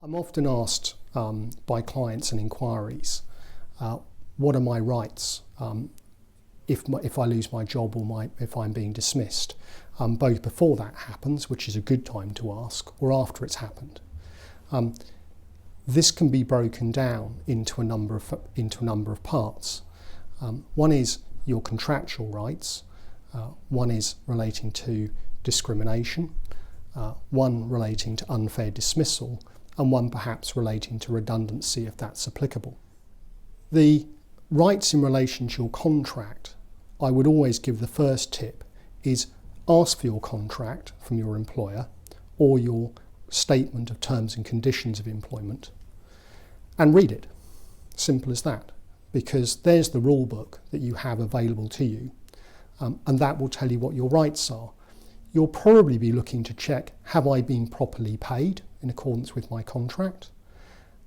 I'm often asked by clients and inquiries, what are my rights if I lose my job or if I'm being dismissed, both before that happens, which is a good time to ask, or after it's happened. This can be broken down into a number of parts. One is your contractual rights, one is relating to discrimination, one relating to unfair dismissal, and one perhaps relating to redundancy if that's applicable. The rights in relation to your contract, I would always give the first tip is ask for your contract from your employer or your statement of terms and conditions of employment and read it. Simple as that, because there's the rule book that you have available to you, and that will tell you what your rights are. You'll probably be looking to check, have I been properly paid in accordance with my contract?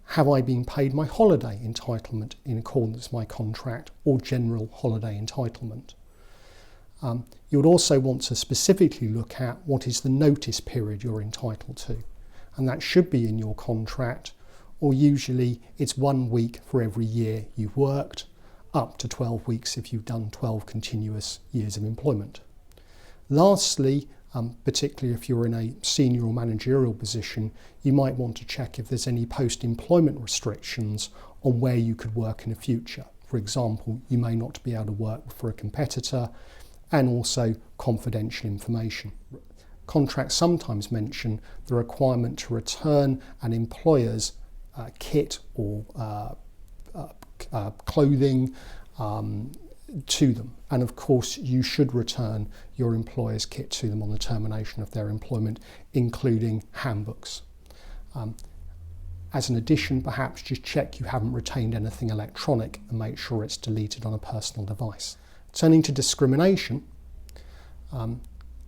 Have I been paid my holiday entitlement in accordance with my contract or general holiday entitlement? You would also want to specifically look at what is the notice period you're entitled to, and that should be in your contract, or usually it's 1 week for every year you've worked, up to 12 weeks if you've done 12 continuous years of employment. Lastly, particularly if you're in a senior or managerial position, you might want to check if there's any post-employment restrictions on where you could work in the future. For example, you may not be able to work for a competitor, and also confidential information. Contracts sometimes mention the requirement to return an employer's kit or clothing to them, and of course you should return your employer's kit to them on the termination of their employment, including handbooks. As an addition, perhaps just check you haven't retained anything electronic and make sure it's deleted on a personal device. Turning to discrimination,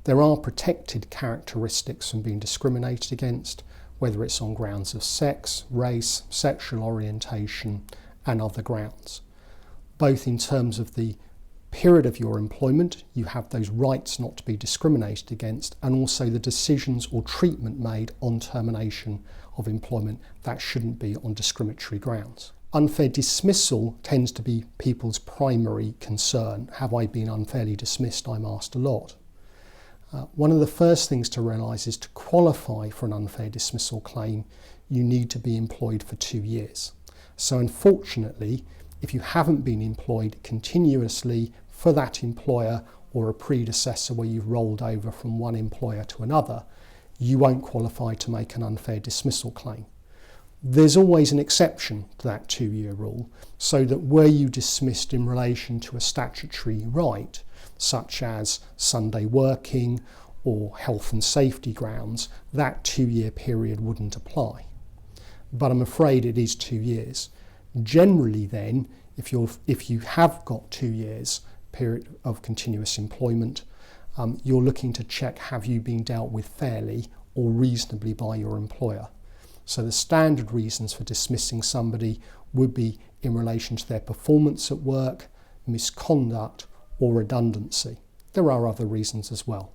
there are protected characteristics from being discriminated against, whether it's on grounds of sex, race, sexual orientation and other grounds. Both in terms of the period of your employment, you have those rights not to be discriminated against, and also the decisions or treatment made on termination of employment that shouldn't be on discriminatory grounds. Unfair dismissal tends to be people's primary concern. Have I been unfairly dismissed? I'm asked a lot. One of the first things to realise is to qualify for an unfair dismissal claim, you need to be employed for 2 years. So unfortunately, if you haven't been employed continuously for that employer or a predecessor where you've rolled over from one employer to another, you won't qualify to make an unfair dismissal claim. There's always an exception to that 2-year rule, so that were you dismissed in relation to a statutory right, such as Sunday working or health and safety grounds, that 2-year period wouldn't apply. But I'm afraid it is 2 years. Generally then, if you have got 2 years period of continuous employment, you're looking to check, have you been dealt with fairly or reasonably by your employer? So the standard reasons for dismissing somebody would be in relation to their performance at work, misconduct or redundancy. There are other reasons as well.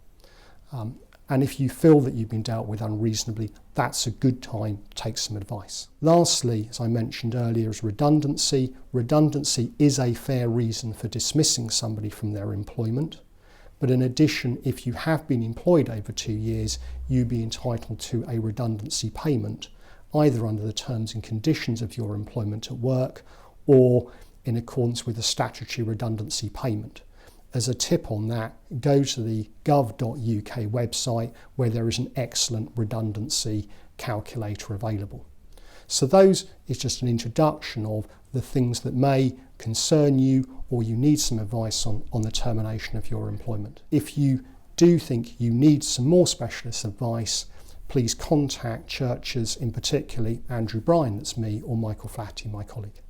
And if you feel that you've been dealt with unreasonably, that's a good time to take some advice. Lastly, as I mentioned earlier, is redundancy. Redundancy is a fair reason for dismissing somebody from their employment. But in addition, if you have been employed over 2 years, you'd be entitled to a redundancy payment, either under the terms and conditions of your employment at work or in accordance with the statutory redundancy payment. As a tip on that, go to the gov.uk website where there is an excellent redundancy calculator available. So those is just an introduction of the things that may concern you or you need some advice on the termination of your employment. If you do think you need some more specialist advice, please contact Churches, in particularly Andrew Bryan, that's me, or Michael Flaherty, my colleague.